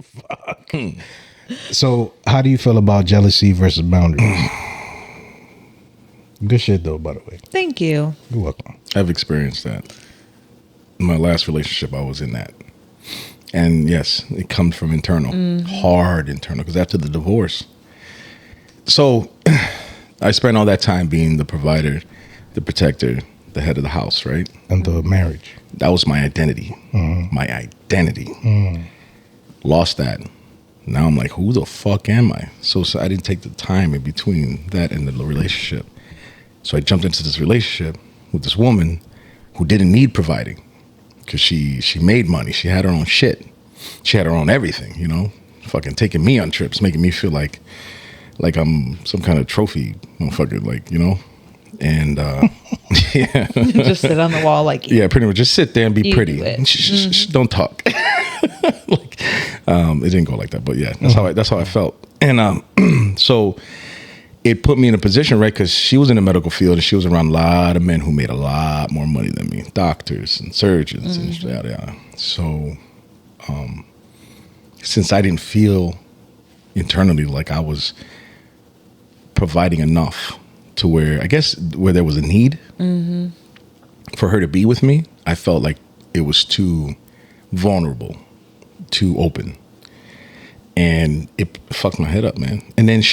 Fuck. So, how do you feel about jealousy versus boundaries? Good shit, though, by the way. Thank you. You're welcome. I've experienced that. In my last relationship, I was in that. And yes, it comes from internal, hard internal, because after the divorce. So I spent all that time being the provider, the protector, the head of the house, right? And the marriage. That was my identity. My identity. Lost that. Now I'm like, who the fuck am I? So I didn't take the time in between that and the relationship. So I jumped into this relationship with this woman who didn't need providing. Because she made money. She had her own shit. She had her own everything, you know? Fucking taking me on trips, making me feel like I'm some kind of trophy motherfucker, like, you know? And, yeah. Just sit on the wall like... Yeah, pretty much. Just sit there and be pretty. Don't talk. Like, it didn't go like that, but yeah, that's how I felt. And so... it put me in a position, right? Because she was in the medical field and she was around a lot of men who made a lot more money than me, doctors and surgeons and yada yada. So, since I didn't feel internally like I was providing enough to where, I guess, where there was a need for her to be with me, I felt like it was too vulnerable, too open. And it fucked my head up, man. And then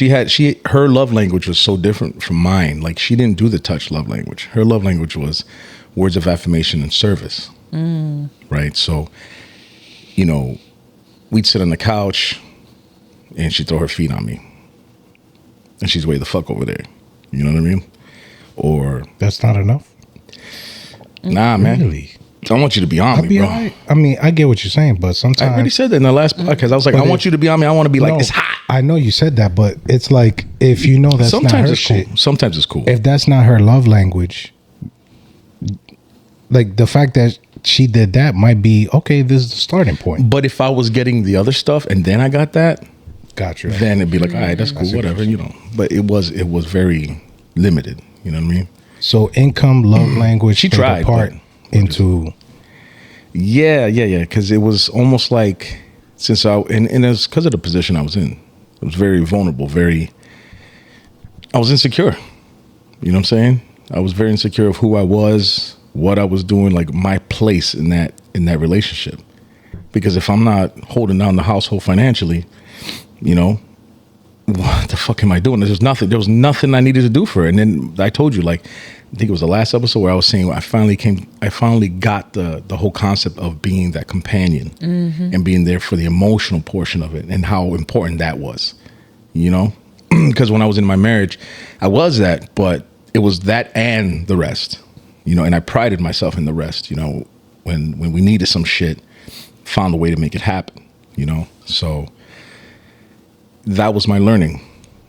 her love language was so different from mine. Like, she didn't do the touch love language. Her love language was words of affirmation and service. Right? So, you know, we'd sit on the couch and she'd throw her feet on me. And she's way the fuck over there. You know what I mean? Or... That's not enough? Nah, man. Really? I want you to be on me, bro. Right. I mean, I get what you're saying, but sometimes... I already said that in the last podcast. I was like, I want you to be on me. I want to be like, it's hot. I know you said that, but it's like, if you know that's not her shit... Cool. Sometimes it's cool. If that's not her love language, like, the fact that she did that might be, okay, this is the starting point. But if I was getting the other stuff and then I got that... Gotcha. Then it'd be like, all right, that's cool, whatever, you know. But it was very limited, you know what I mean? So income, love language... She tried, part into... Yeah, because it was almost like, since and it's because of the position I was in. It was very vulnerable, I was insecure. You know what I'm saying? I was very insecure of who I was, what I was doing, like my place in that relationship. Because if I'm not holding down the household financially, you know, what the fuck am I doing? There was nothing I needed to do for her. And then I told you, like, I think it was the last episode where I was saying I finally got the whole concept of being that companion and being there for the emotional portion of it and how important that was, you know? Because when I was in my marriage, I was that, but it was that and the rest, you know, and I prided myself in the rest, you know, when we needed some shit, found a way to make it happen, you know? So that was my learning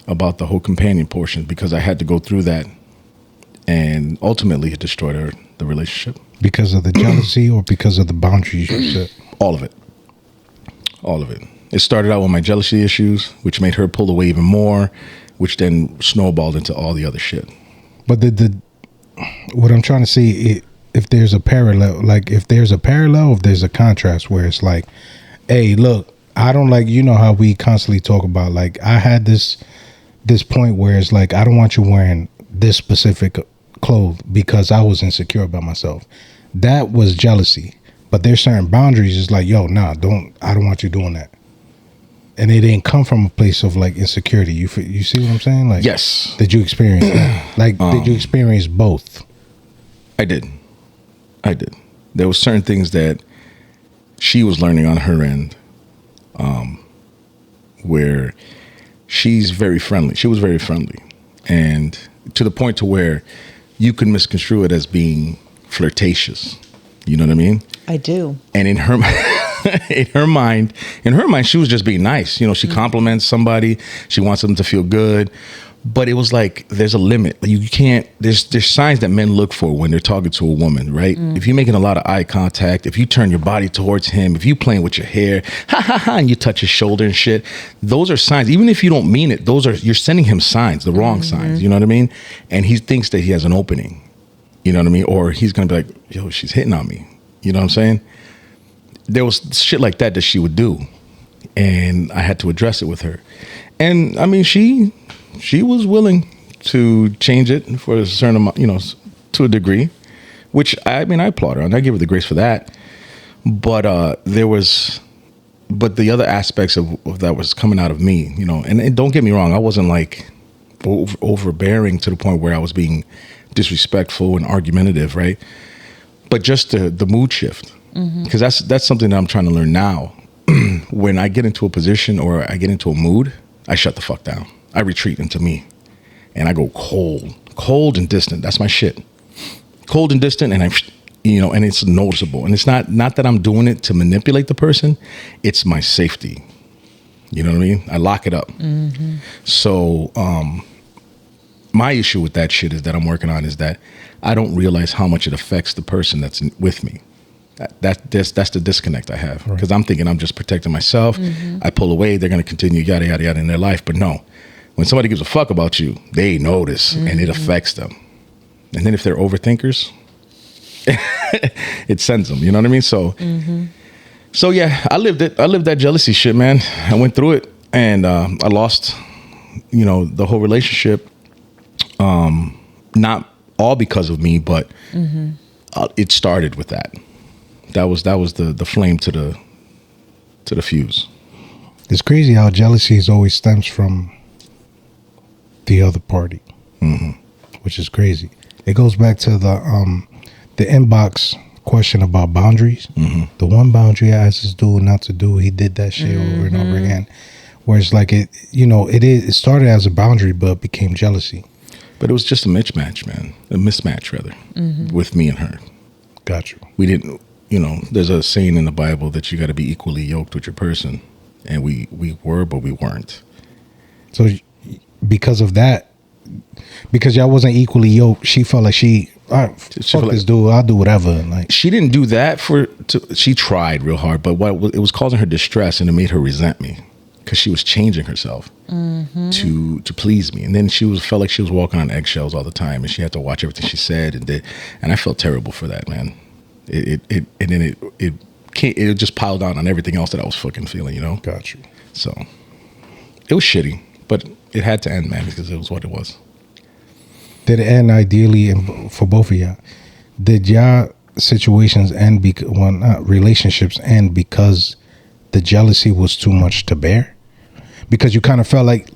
about the whole companion portion, because I had to go through that. And ultimately, it destroyed the relationship. Because of the jealousy or because of the boundaries you set? All of it. All of it. It started out with my jealousy issues, which made her pull away even more, which then snowballed into all the other shit. But what I'm trying to see, if there's a parallel, if there's a contrast where it's like, hey, look, I don't like, you know how we constantly talk about, like, I had this point where it's like, I don't want you wearing this specific clothes because I was insecure about myself. That was jealousy. But there's certain boundaries. It's like, yo, nah, I don't want you doing that. And it didn't come from a place of like insecurity. You see what I'm saying? Like, yes. Did you experience that? Like, did you experience both? I did. There were certain things that she was learning on her end, where she's very friendly. She was very friendly. And to the point to where you could misconstrue it as being flirtatious. You know what I mean? I do. And in her mind, she was just being nice. You know, she compliments somebody. She wants them to feel good. But it was like, there's a limit. You can't, there's signs that men look for when they're talking to a woman, right? If you're making a lot of eye contact, if you turn your body towards him, if you playing with your hair, and you touch his shoulder and shit, those are signs. Even if you don't mean it, you're sending him signs, the wrong signs, you know what I mean? And he thinks that he has an opening, you know what I mean? Or he's going to be like, yo, she's hitting on me. You know what I'm saying? There was shit like that she would do. and I had to address it with her. And I mean, she was willing to change it for a certain amount, to a degree, which I mean, I applaud her and I give her the grace for that. But but the other aspects of that was coming out of me, and don't get me wrong, I wasn't like overbearing to the point where I was being disrespectful and argumentative, right? But just the mood shift, because that's something that I'm trying to learn now. When I get into a position or I get into a mood, I shut the fuck down. I retreat into me, and I go cold and distant. That's my shit. Cold and distant, and and it's noticeable. And it's not that I'm doing it to manipulate the person. It's my safety. You know what I mean? I lock it up. So my issue with that shit is that I'm working on is that I don't realize how much it affects the person that's with me. That's the disconnect I have, because I'm thinking I'm just protecting myself. I pull away, they're going to continue yada, yada, yada in their life. But no, when somebody gives a fuck about you, they notice and it affects them. And then if they're overthinkers, it sends them, you know what I mean? So yeah, I lived it. I lived that jealousy shit, man. I went through it, and I lost, the whole relationship. Not all because of me, but it started with that. That was the flame to the fuse. It's crazy how jealousy always stems from the other party, which is crazy. It goes back to the inbox question about boundaries. The one boundary I asked this dude not to do, he did that shit over and over again. Where it's like it started as a boundary, but it became jealousy. But it was just a mismatch, man. A mismatch, rather, with me and her. Got you. We didn't, there's a saying in the Bible that you got to be equally yoked with your person. And we were, but we weren't. So because of that, because y'all wasn't equally yoked, she felt like fuck this dude, I'll do whatever. Like, she didn't do that she tried real hard, but it was causing her distress, and it made her resent me. Because she was changing herself to please me, and then felt like she was walking on eggshells all the time, and she had to watch everything she said and did, and I felt terrible for that, man. It just piled on everything else that I was fucking feeling, Got you. So it was shitty, but it had to end, man, because it was what it was. Did it end ideally for both of y'all? Did y'all situations end relationships end because the jealousy was too much to bear? Because you kind of felt like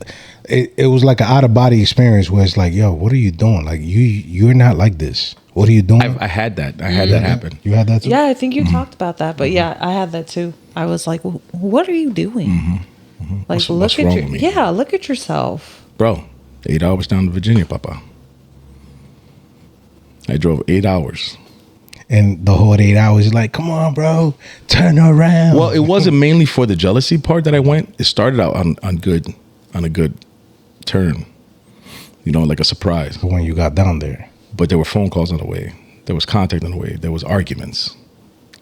it was like an out of body experience where it's like, yo, what are you doing? Like you're not like this. What are you doing? I had that. I had that happen. You had that too? Yeah, I think you talked about that. But yeah, I had that too. I was like, well, what are you doing? Like, what's wrong with me? Yeah, look at yourself. Bro, 8 hours down to Virginia, Papa. I drove 8 hours. And the whole 8 hours, you're like, come on, bro, turn around. Well, it wasn't mainly for the jealousy part that I went. It started out on a good turn, like a surprise. When you got down there. But there were phone calls on the way. There was contact on the way. There was arguments.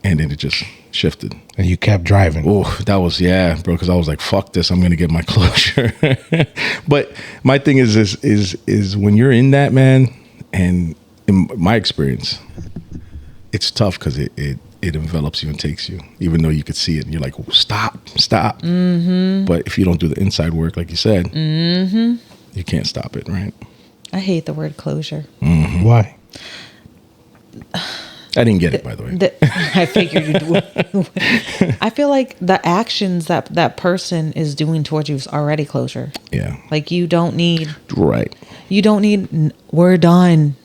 And then it just shifted. And you kept driving. Oh, that was, bro, because I was like, fuck this. I'm going to get my closure. But my thing is when you're in that, man, and in my experience, it's tough because it envelops you and takes you, even though you could see it and you're like, oh, stop. But if you don't do the inside work, like you said, you can't stop it, right? I hate the word closure. Why? I didn't get it, by the way. I figured you would. I feel like the actions that person is doing towards you is already closure. Yeah. Like you don't need. Right. You don't need. We're done.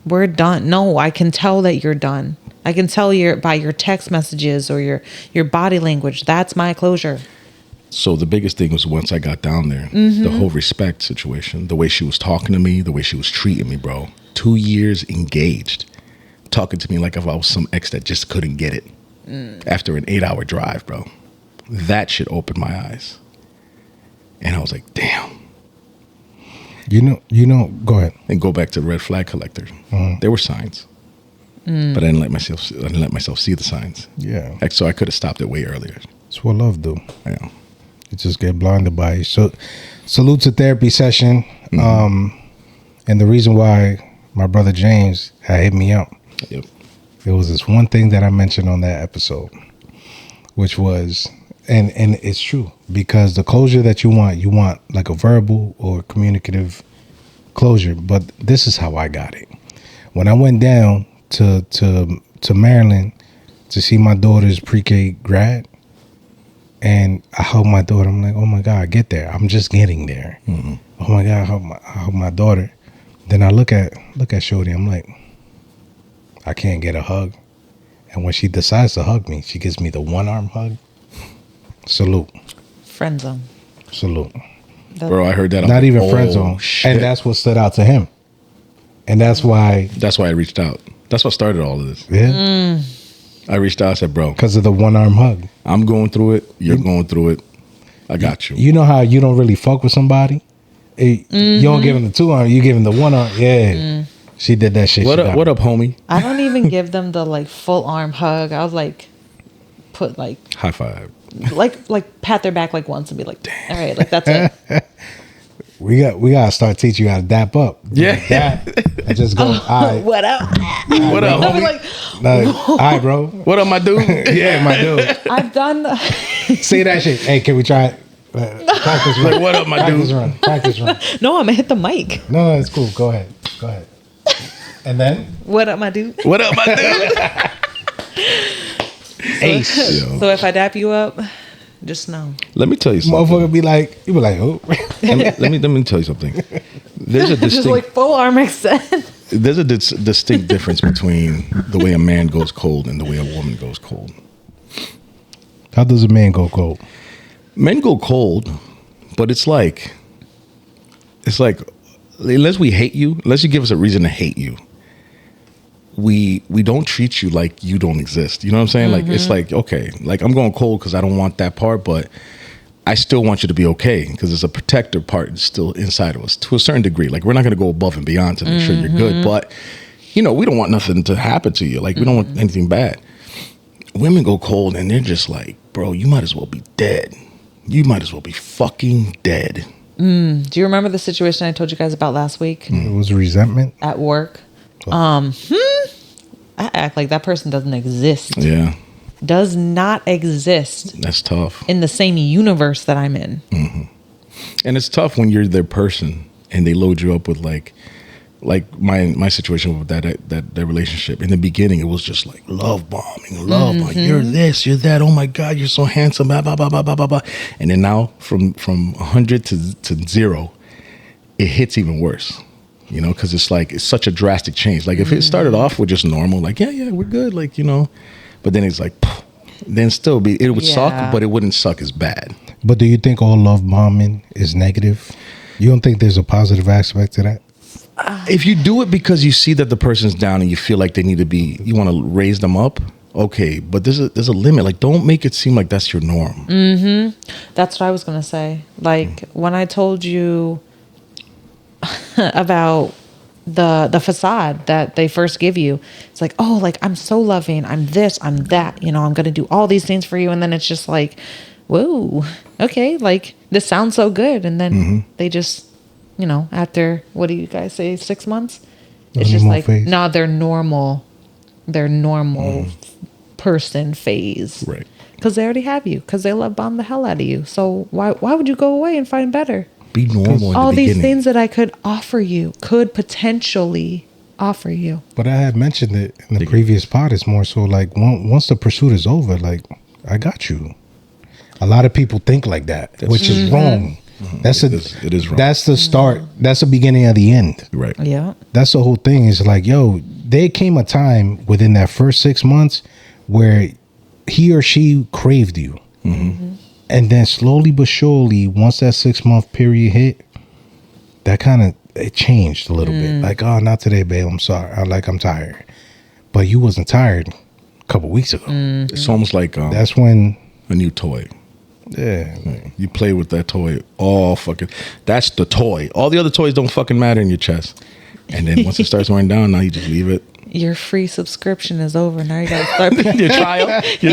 We're done. No, I can tell that you're done. I can tell by your text messages or your body language. That's my closure. So the biggest thing was once I got down there, the whole respect situation, the way she was talking to me, the way she was treating me, bro. 2 years engaged, talking to me like if I was some ex that just couldn't get it after an 8-hour drive, bro. That shit opened my eyes. And I was like, damn. Go ahead. And go back to the red flag collector. There were signs. But I didn't let myself see the signs. Yeah. So I could have stopped it way earlier. That's what love do. Yeah. You just get blinded by it. So salute to therapy session. And the reason why my brother James had hit me up. Yep. There was this one thing that I mentioned on that episode, which was And it's true, because the closure that you want like a verbal or communicative closure. But this is how I got it. When I went down to Maryland to see my daughter's pre-K grad, and I held my daughter. I'm like, oh my God, get there. I'm just getting there. Mm-hmm. Oh my God, I held my daughter. Then I look at Shorty. I'm like, I can't get a hug. And when she decides to hug me, she gives me the one arm hug. Salute. Friend zone. Salute. Bro, I heard that. Not even friend zone. Shit. And that's what stood out to him. And that's why I reached out. That's what started all of this. Yeah. I reached out. I said, bro, because of the one arm hug. I'm going through it. You're going through it. I got you. You know how you don't really fuck with somebody? You don't give him the two arm. You give him the one arm. Yeah. She did that shit. What up, homie? I don't even give them the like full arm hug. I'll like put like high five. Like pat their back like once and be like, damn. All right, like that's it. We gotta start teaching you how to dap up. Yeah. And just go, all right. What up? What up, homie? All right, bro. What up, my dude? Yeah, my dude. I've done. Say that shit. Hey, can we try it? Practice run. Like, what up, my dude? Practice run. No, I'm gonna hit the mic. No, it's cool. Go ahead. And then? What up, my dude? What up, my dude? Ace. So if I dap you up, just know. Let me tell you something. Motherfucker be like, you be like, oh. let me tell you something. There's a Just like distinct full arm extend. there's a distinct difference between the way a man goes cold and the way a woman goes cold. How does a man go cold? Men go cold, but it's like unless we hate you, unless you give us a reason to hate you, we don't treat you like you don't exist. You know what I'm saying? Like, it's like, okay, like I'm going cold because I don't want that part, but I still want you to be okay because there's a protector part still inside of us to a certain degree. Like, we're not going to go above and beyond to make sure you're good, but we don't want nothing to happen to you. Like, we don't want anything bad. Women go cold and they're just like, bro, you might as well be dead. You might as well be fucking dead. Do you remember the situation I told you guys about last week? It was resentment At work. I act like that person doesn't exist. Yeah. Does not exist That's tough. in the same universe that I'm in. And it's tough when you're their person and they load you up with like my situation with that relationship. In the beginning, it was just like love bombing. You're this, you're that. Oh my God, you're so handsome. Blah, blah, blah, blah, blah, blah, blah. And then now from 100 to 0, it hits even worse. Because it's such a drastic change. Like, if it started off with just normal, like, yeah, we're good. Like, but then it's like, then still it would suck, but it wouldn't suck as bad. But do you think all love bombing is negative? You don't think there's a positive aspect to that? If you do it because you see that the person's down and you feel like they need to be, you want to raise them up, okay. But there's a limit. Like, don't make it seem like that's your norm. That's what I was going to say. Like, when I told you about the facade that they first give you, it's like, oh, like, I'm so loving, I'm this, I'm that, I'm gonna do all these things for you, and then it's just like, whoa, okay, like, this sounds so good, and then they just, after, what do you guys say, 6 months, it's just like, no, their normal person phase, right? Because they already have you, because they love bomb the hell out of you, so why would you go away and find better? Be normal. All these things that I could potentially offer you. But I had mentioned it in the previous pod. It's more so like once the pursuit is over, like, I got you. A lot of people think like that, which is wrong. It is wrong. That's the start. That's the beginning of the end. Right. Yeah. That's the whole thing. Is like, yo, there came a time within that first 6 months where he or she craved you. And then slowly but surely, once that 6 month period hit, that kind of, it changed a little bit. Like, oh, not today, babe. I'm sorry. I'm tired. But you wasn't tired a couple weeks ago. It's almost like that's when a new toy. Yeah. You play with that toy all fucking. That's the toy. All the other toys don't fucking matter in your chest. And then once it starts wearing down, now you just leave it. Your free subscription is over. Now you gotta start paying. Your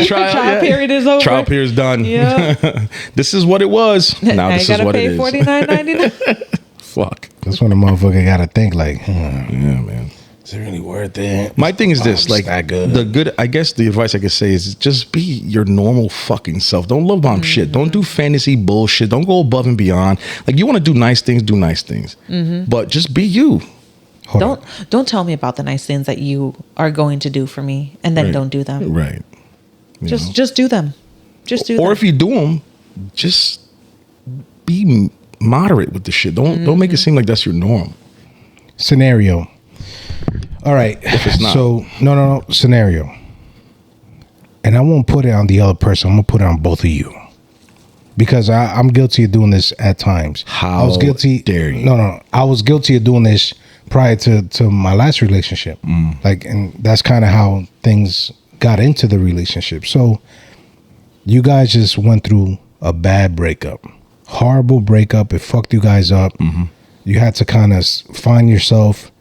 trial period is over. Trial period is done. Yeah. This is what it was. Now this is what it is. $49.99. Fuck. That's when the motherfucker got to think like, Yeah, man. Is it really worth it? My thing is this, like that good. the good. I guess the advice I could say is just be your normal fucking self. Don't love bomb shit. Don't do fantasy bullshit. Don't go above and beyond. Like you want to do nice things, do nice things. But just be you. Don't tell me about the nice things that you are going to do for me, and then don't do them. Right. Just do them. Just do them. Or if you do them, just be moderate with the shit. Don't make it seem like that's your norm. Scenario. All right. If it's not. So no. Scenario. And I won't put it on the other person. I'm gonna put it on both of you. Because I'm guilty of doing this at times. How I was guilty. dare you? No. I was guilty of doing this prior to my last relationship. Like, and that's kind of how things got into the relationship. So you guys just went through a bad breakup. Horrible breakup. It fucked you guys up. You had to kind of find yourself.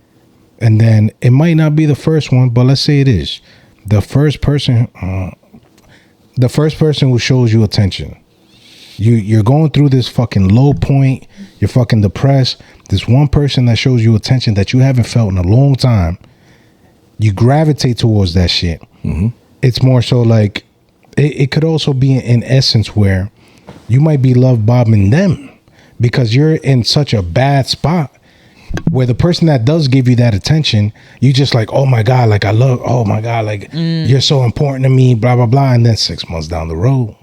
And then it might not be the first one, but let's say it is. The first person who shows you attention. You're going through this fucking low point. You're fucking depressed. This one person that shows you attention that you haven't felt in a long time. You gravitate towards that shit. It's more so like, it could also be in essence where you might be love bombing them because you're in such a bad spot where the person that does give you that attention, you just like, oh my God, like oh my God, like you're so important to me, blah, blah, blah. And then 6 months down the road,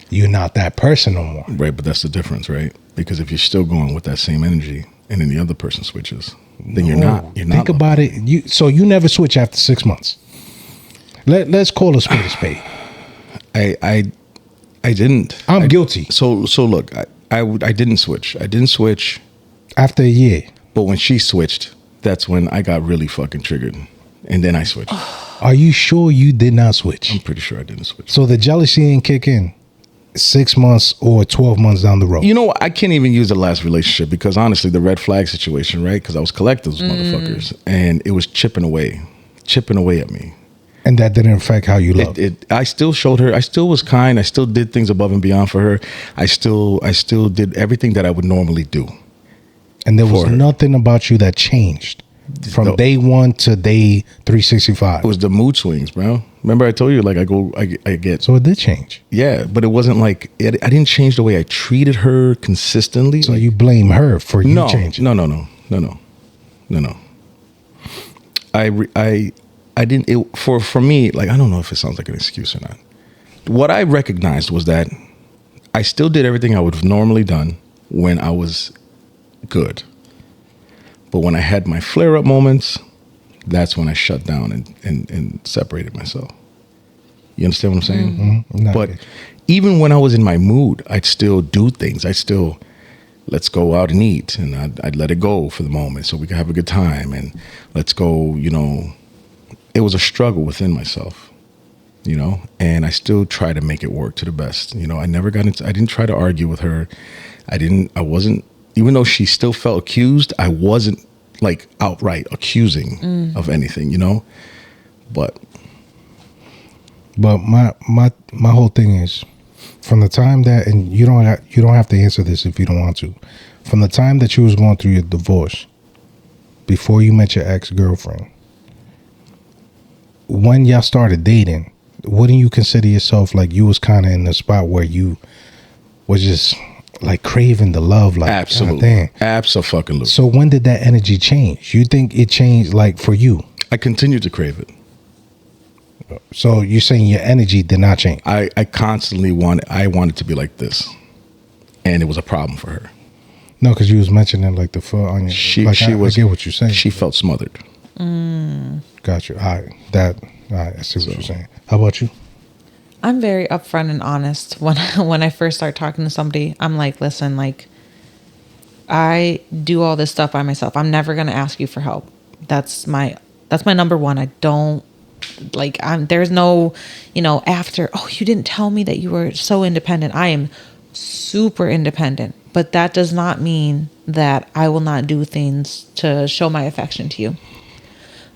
you're not that person no more. Right, but that's the difference, right? Because if you're still going with that same energy and then the other person switches, then you're not. Think about it. So you never switch after 6 months. Let's call a spade a spade. I didn't. I'm guilty. So look, I didn't switch. I didn't switch after a year. But when she switched, that's when I got really fucking triggered. And then I switched. Are you sure you did not switch? I'm pretty sure I didn't switch. So the jealousy didn't kick in 6 months or 12 months down the road? You know what? I can't even use the last relationship because honestly, the red flag situation, right? Because I was collecting those motherfuckers. And it was chipping away at me. And that didn't affect how you loved? I still showed her. I still was kind. I still did things above and beyond for her. I still did everything that I would normally do. And there was nothing about you that changed from day one to day 365. It was the mood swings, bro. Remember I told you, like I get. So it did change. Yeah, but it wasn't like, I didn't change the way I treated her consistently. So you blame her for you changing? No. I didn't, for me, like, I don't know if it sounds like an excuse or not. What I recognized was that I still did everything I would have normally done when I was good. But when I had my flare-up moments, that's when I shut down and separated myself. You understand what I'm saying? But even when I was in my mood, I'd still do things. I'd still, let's go out and eat. And I'd let it go for the moment so we could have a good time. And let's go, it was a struggle within myself, and I still try to make it work to the best. I didn't try to argue with her. I wasn't, even though she still felt accused, I wasn't like outright accusing of anything, but my whole thing is from the time that, and you don't have to answer this if you don't want to, from the time that you was going through your divorce, before you met your ex-girlfriend, when y'all started dating, wouldn't you consider yourself like you was kind of in the spot where you was just like craving the love? Like, absolutely. Absolutely. So when did that energy change? You think it changed like for you? I continued to crave it. So you're saying your energy did not change? I constantly wanted to be like this. And it was a problem for her. No, because you was mentioning like the foot on your... I get what you're saying. She felt smothered. Got you. All right. I see what you're saying. How about you? I'm very upfront and honest when I first start talking to somebody. I'm like, listen, like, I do all this stuff by myself. I'm never gonna ask you for help. That's my number one. I don't like. There's no, after. Oh, you didn't tell me that you were so independent. I am super independent, but that does not mean that I will not do things to show my affection to you.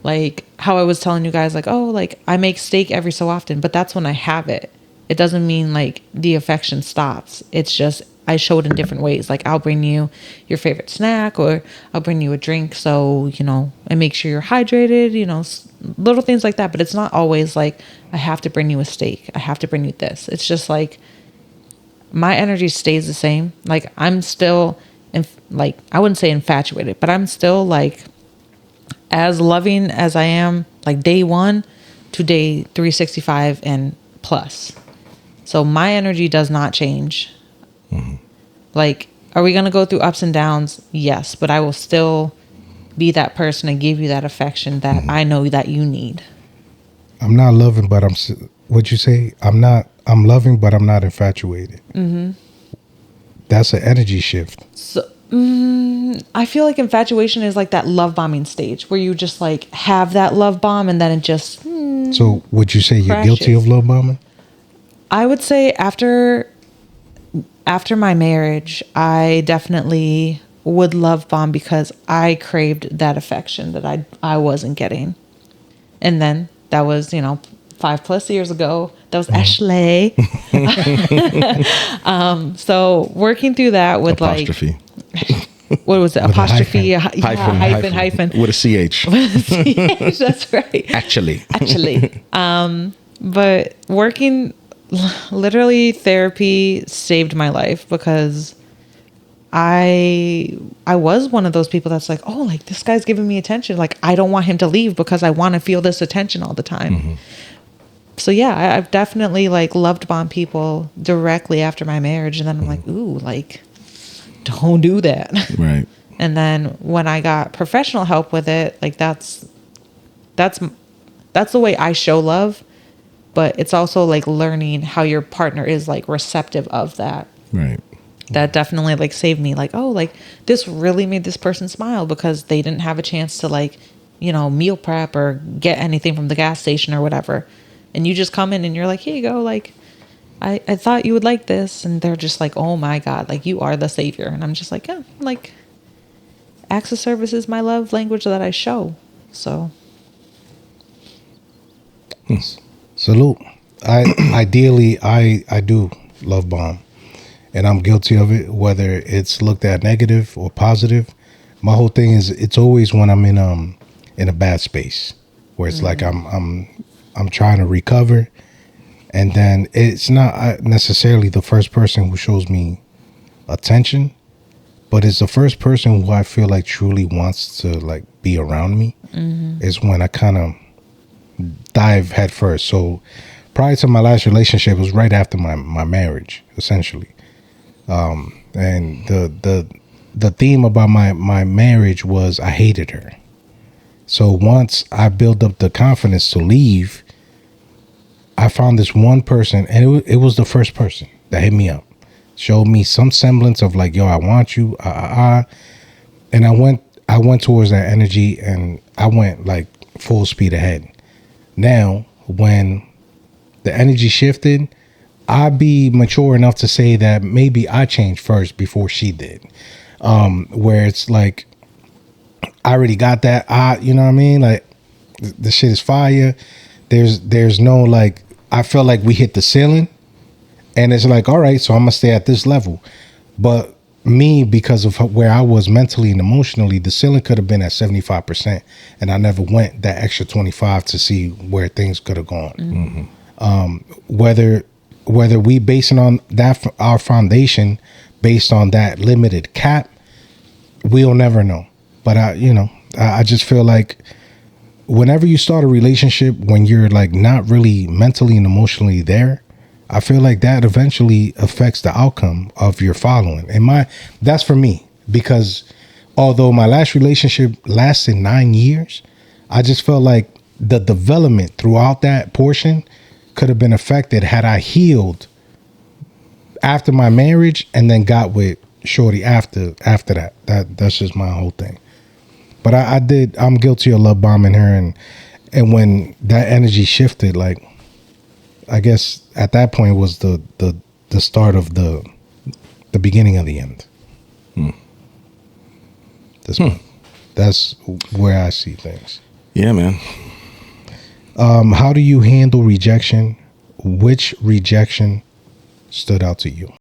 Like how I was telling you guys, like, oh, like I make steak every so often, but that's when I have it. It doesn't mean like the affection stops. It's just I show it in different ways. Like I'll bring you your favorite snack, or I'll bring you a drink. So, and make sure you're hydrated, little things like that. But it's not always like, I have to bring you a steak. I have to bring you this. It's just like, my energy stays the same. Like I'm still, I wouldn't say infatuated, but I'm still like as loving as I am, like day 1 to day 365 and plus. So my energy does not change. Mm-hmm. Like, are we going to go through ups and downs? Yes, but I will still be that person and give you that affection that I know that you need. I'm not loving, but what'd you say? I'm loving, but I'm not infatuated. Mm-hmm. That's an energy shift. So, I feel like infatuation is like that love bombing stage where you just like have that love bomb and then it just. So would you say you're guilty of love bombing? I would say after my marriage, I definitely would love bomb because I craved that affection that I wasn't getting. And then that was, 5+ years ago. That was Ashleigh. So working through that with apostrophe. What was it? With apostrophe, hyphen. With a CH. With a CH, that's right. Actually. But working, literally therapy saved my life because I was one of those people that's like, oh, like this guy's giving me attention. Like I don't want him to leave because I want to feel this attention all the time. Mm-hmm. So yeah, I've definitely like loved bomb people directly after my marriage. And then I'm like, ooh, like don't do that. Right. And then when I got professional help with it, like that's the way I show love, but it's also like learning how your partner is like receptive of that. Right. That definitely like saved me. Like, oh, like this really made this person smile because they didn't have a chance to like, meal prep or get anything from the gas station or whatever. And you just come in and you're like, here you go. Like, I thought you would like this. And they're just like, oh my God, like you are the savior. And I'm just like, yeah, like acts of service is my love language that I show. So. Salute. Ideally, I do love bomb. And I'm guilty of it, whether it's looked at negative or positive. My whole thing is it's always when I'm in a bad space where it's like I'm trying to recover, and then it's not necessarily the first person who shows me attention, but it's the first person who I feel like truly wants to like be around me. Mm-hmm. Is when I kind of dive head first. So prior to my last relationship, it was right after my marriage, essentially. And the theme about my marriage was I hated her. So once I built up the confidence to leave, I found this one person, and it was the first person that hit me up, showed me some semblance of like, yo, I want you, and I went towards that energy, and I went like full speed ahead. Now, when the energy shifted, I'd be mature enough to say that maybe I changed first before she did. Where it's like, I already got that. You know what I mean? Like, the shit is fire. There's no like, I felt like we hit the ceiling, and it's like, all right, so I'm gonna stay at this level. But me, because of where I was mentally and emotionally, the ceiling could have been at 75%, and I never went that extra 25 to see where things could have gone. Mm-hmm. Whether we basing on that, our foundation based on that limited cap, we'll never know. But I just feel like whenever you start a relationship, when you're like not really mentally and emotionally there, I feel like that eventually affects the outcome of your following. And that's for me, because although my last relationship lasted 9 years, I just felt like the development throughout that portion could have been affected had I healed after my marriage and then got with shorty after that. That's just my whole thing. But I'm guilty of love bombing her, and when that energy shifted, like, I guess at that point was the start of the beginning of the end. That's where I see things. Yeah, man. How do you handle rejection? Which rejection stood out to you?